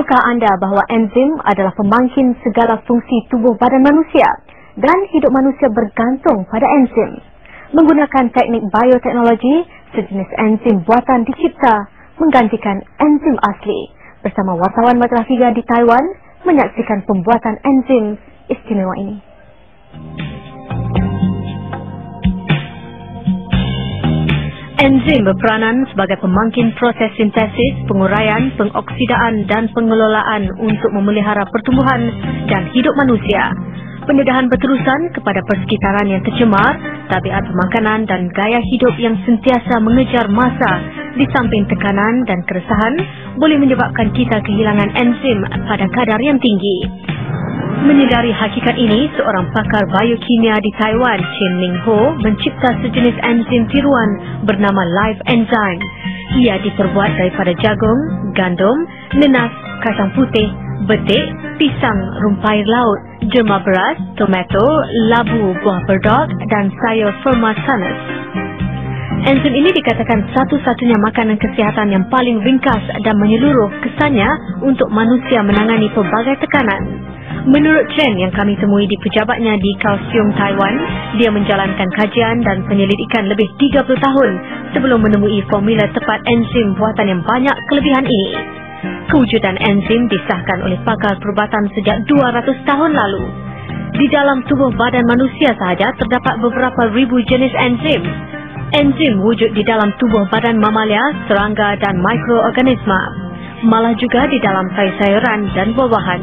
Tahukah anda bahawa enzim adalah pemangkin segala fungsi tubuh badan manusia dan hidup manusia bergantung pada enzim? Menggunakan teknik bioteknologi, sejenis enzim buatan dicipta menggantikan enzim asli. Bersama wartawan Majalah Figa di Taiwan menyaksikan pembuatan enzim istimewa ini. Enzim berperanan sebagai pemangkin proses sintesis, penguraian, pengoksidaan dan pengelolaan untuk memelihara pertumbuhan dan hidup manusia. Pendedahan berterusan kepada persekitaran yang tercemar, tabiat pemakanan dan gaya hidup yang sentiasa mengejar masa di samping tekanan dan keresahan boleh menyebabkan kita kehilangan enzim pada kadar yang tinggi. Menyedari hakikat ini, seorang pakar biokimia di Taiwan, Chen Ming Ho, mencipta sejenis enzim tiruan bernama Live Enzyme. Ia diperbuat daripada jagung, gandum, nenas, kacang putih, betik, pisang, rumpah air laut, jerma beras, tomato, labu, buah berdok dan sayur Firmasanus. Enzim ini dikatakan satu-satunya makanan kesihatan yang paling ringkas dan menyeluruh kesannya untuk manusia menangani pelbagai tekanan. Menurut Chen yang kami temui di pejabatnya di Kaohsiung, Taiwan, dia menjalankan kajian dan penyelidikan lebih 30 tahun sebelum menemui formula tepat enzim buatan yang banyak kelebihan ini. Kewujudan enzim disahkan oleh pakar perubatan sejak 200 tahun lalu. Di dalam tubuh badan manusia sahaja terdapat beberapa ribu jenis enzim. Enzim wujud di dalam tubuh badan mamalia, serangga dan mikroorganisma. Malah juga di dalam sayur-sayuran dan buah-buahan.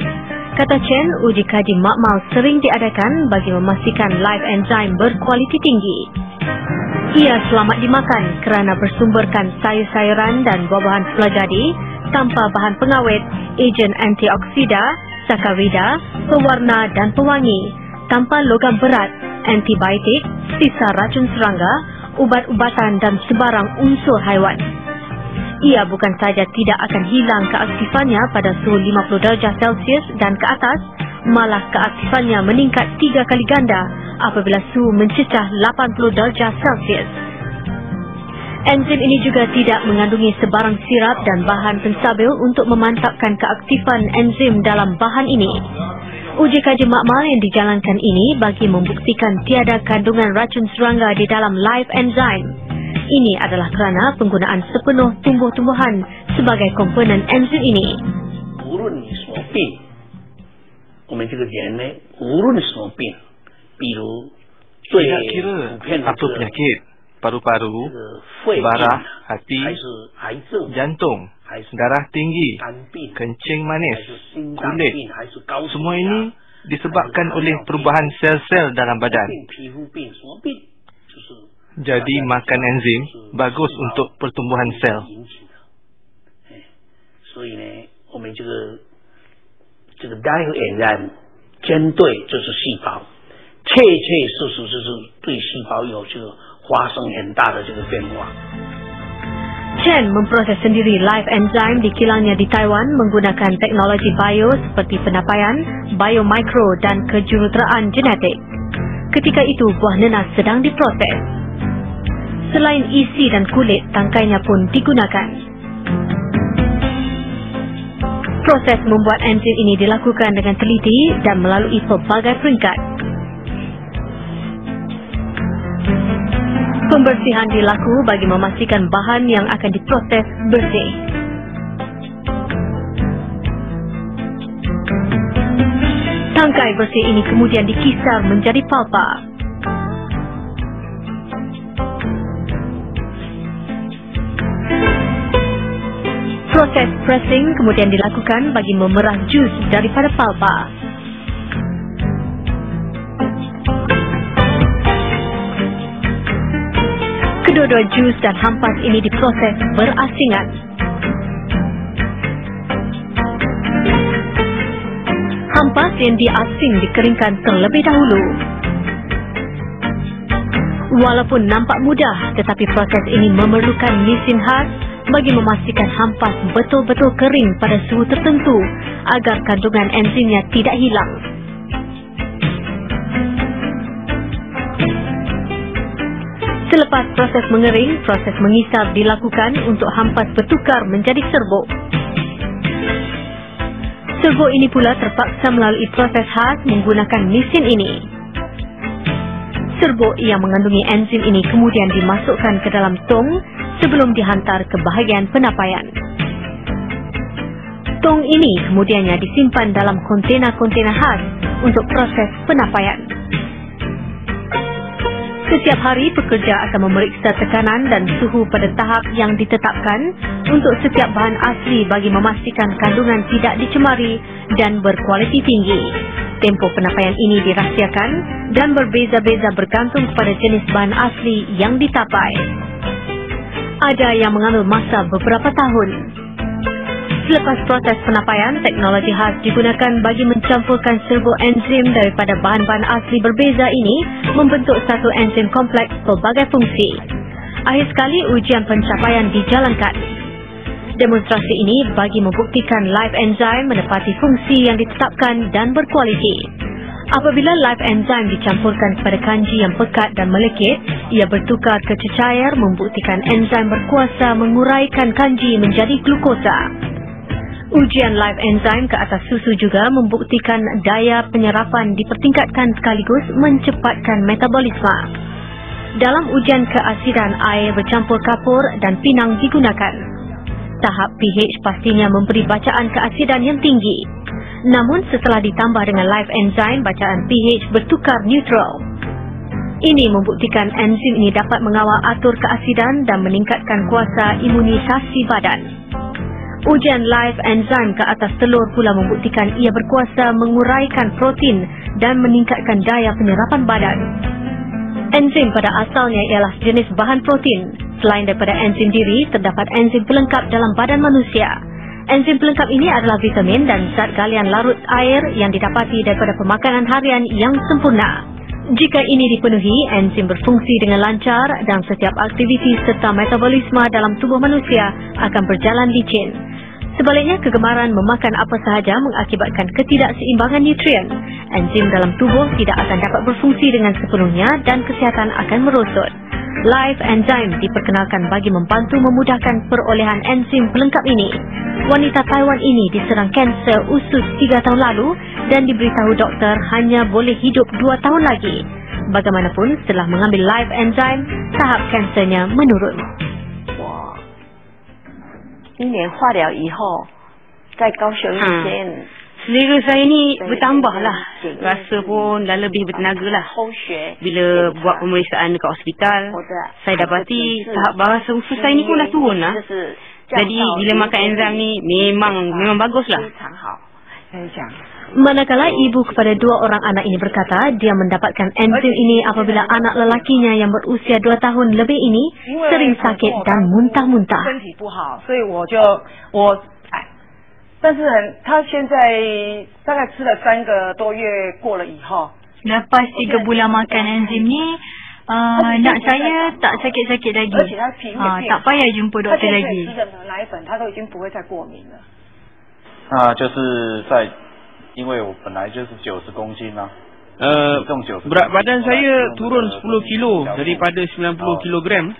Kata Chen, uji kaji makmal sering diadakan bagi memastikan live enzyme berkualiti tinggi. Ia selamat dimakan kerana bersumberkan sayur-sayuran dan buah-buahan semula jadi tanpa bahan pengawet, ejen antioksida, sakarida, pewarna dan pewangi, tanpa logam berat, antibiotik, sisa racun serangga, ubat-ubatan dan sebarang unsur haiwan. Ia bukan sahaja tidak akan hilang keaktifannya pada suhu 50 darjah Celsius dan ke atas, malah keaktifannya meningkat 3 kali ganda apabila suhu mencecah 80 darjah Celsius. Enzim ini juga tidak mengandungi sebarang sirap dan bahan penstabil untuk memantapkan keaktifan enzim dalam bahan ini. Uji kaji makmal yang dijalankan ini bagi membuktikan tiada kandungan racun serangga di dalam live enzyme. Ini adalah kerana penggunaan sepenuh tumbuh-tumbuhan sebagai komponen enzim ini. 无论你什么病，我们这个人呢，无论什么病，比如最普遍的 apa penyakit paru-paru, darah, hati, jantung, darah tinggi, kencing manis, kulit, semua ini disebabkan oleh perubahan sel-sel dalam badan. Jadi makan enzim bagus untuk pertumbuhan sel. 所以呢，我们这个 live enzyme 针对就是细胞，确确实实就是对细胞有这个发生很大的这个变化。 Chen memproses sendiri live enzyme di kilangnya di Taiwan menggunakan teknologi bio seperti penapaian, biomikro dan kejuruteraan genetik. Ketika itu buah nenas sedang diproses. Selain isi dan kulit, tangkainya pun digunakan. Proses membuat enzim ini dilakukan dengan teliti dan melalui pelbagai peringkat. Pembersihan dilaku bagi memastikan bahan yang akan diproses bersih. Tangkai bersih ini kemudian dikisar menjadi palpa. Proses pressing kemudian dilakukan bagi memerah jus daripada palpa. Kedua-dua jus dan hampas ini diproses berasingan. Hampas yang diasing dikeringkan terlebih dahulu. Walaupun nampak mudah, tetapi proses ini memerlukan mesin khas bagi memastikan hampas betul-betul kering pada suhu tertentu agar kandungan enzimnya tidak hilang. Selepas proses mengering, proses mengisap dilakukan untuk hampas bertukar menjadi serbuk. Servo ini pula terpaksa melalui proses khas menggunakan mesin ini. Servo yang mengandungi enzim ini kemudian dimasukkan ke dalam tong sebelum dihantar ke bahagian penapaian. Tong ini kemudiannya disimpan dalam kontena-kontena khas untuk proses penapaian. Setiap hari pekerja akan memeriksa tekanan dan suhu pada tahap yang ditetapkan untuk setiap bahan asli bagi memastikan kandungan tidak dicemari dan berkualiti tinggi. Tempoh penapaian ini dirahsiakan dan berbeza-beza bergantung kepada jenis bahan asli yang ditapai. Ada yang mengambil masa beberapa tahun. Selepas proses penapaian, teknologi khas digunakan bagi mencampurkan servo enzim daripada bahan-bahan asli berbeza ini membentuk satu enzim kompleks pelbagai fungsi. Akhir sekali, ujian pencapaian dijalankan. Demonstrasi ini bagi membuktikan live enzyme menepati fungsi yang ditetapkan dan berkualiti. Apabila live enzyme dicampurkan kepada kanji yang pekat dan melekit, ia bertukar ke cecair membuktikan enzim berkuasa menguraikan kanji menjadi glukosa. Ujian live enzyme ke atas susu juga membuktikan daya penyerapan dipertingkatkan sekaligus mencepatkan metabolisme. Dalam ujian keasidan, air bercampur kapur dan pinang digunakan. Tahap pH pastinya memberi bacaan keasidan yang tinggi. Namun setelah ditambah dengan live enzyme, bacaan pH bertukar neutral. Ini membuktikan enzim ini dapat mengawal atur keasidan dan meningkatkan kuasa imunisasi badan. Ujian live enzyme ke atas telur pula membuktikan ia berkuasa menguraikan protein dan meningkatkan daya penyerapan badan. Enzim pada asalnya ialah jenis bahan protein. Selain daripada enzim diri, terdapat enzim pelengkap dalam badan manusia. Enzim pelengkap ini adalah vitamin dan zat galian larut air yang didapati daripada pemakanan harian yang sempurna. Jika ini dipenuhi, enzim berfungsi dengan lancar dan setiap aktiviti serta metabolisme dalam tubuh manusia akan berjalan licin. Sebaliknya, kegemaran memakan apa sahaja mengakibatkan ketidakseimbangan nutrien. Enzim dalam tubuh tidak akan dapat berfungsi dengan sepenuhnya dan kesihatan akan merosot. Live enzyme diperkenalkan bagi membantu memudahkan perolehan enzim pelengkap ini. Wanita Taiwan ini diserang kanser usus 3 tahun lalu dan diberitahu doktor hanya boleh hidup 2 tahun lagi. Bagaimanapun, setelah mengambil live enzyme, tahap kansernya menurun. 1年化疗以后，在高雄医院。 Selera saya ni bertambahlah. Rasa pun dah lebih bertenaga lah. Bila buat pemeriksaan dekat hospital, saya dapati tahap bahasa usus saya ni pun dah turun lah. Jadi bila makan enzim ni memang bagus lah. Manakala ibu kepada 2 orang anak ini berkata dia mendapatkan enzim ini apabila anak lelakinya yang berusia 2 tahun lebih ini sering sakit dan muntah-muntah. 但是他现在大概吃了3个多月过了以后 lepas 3 bulan makan enzim ni nak saya tak sakit-sakit lagi. Tak payah jumpa doktor lagi. 吃的奶粉他都已经不会再过敏了。就是因为我本来就是90公斤啊。 berat badan saya turun 10 kilo daripada 90 kilogram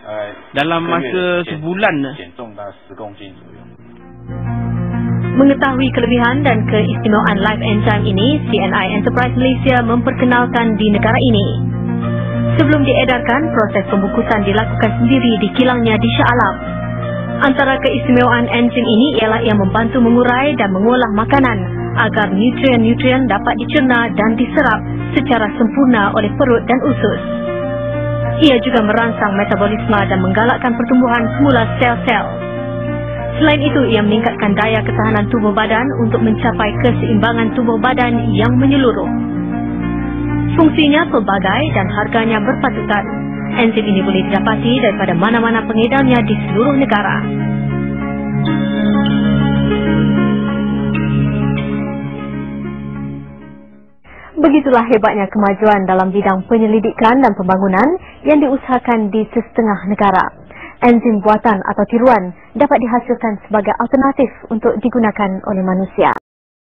dalam masa sebulan. Mengetahui kelebihan dan keistimewaan live enzyme ini, CNI Enterprise Malaysia memperkenalkan di negara ini. Sebelum diedarkan, proses pembukusan dilakukan sendiri di kilangnya di Shah Alam. Antara keistimewaan enzim ini ialah ia membantu mengurai dan mengolah makanan agar nutrien-nutrien dapat dicerna dan diserap secara sempurna oleh perut dan usus. Ia juga merangsang metabolisme dan menggalakkan pertumbuhan semula sel-sel. Selain itu, ia meningkatkan daya ketahanan tubuh badan untuk mencapai keseimbangan tubuh badan yang menyeluruh. Fungsinya pelbagai dan harganya berpatutan. Enzim ini boleh didapati daripada mana-mana pengedarnya di seluruh negara. Begitulah hebatnya kemajuan dalam bidang penyelidikan dan pembangunan yang diusahakan di setengah negara. Enzim buatan atau tiruan dapat dihasilkan sebagai alternatif untuk digunakan oleh manusia.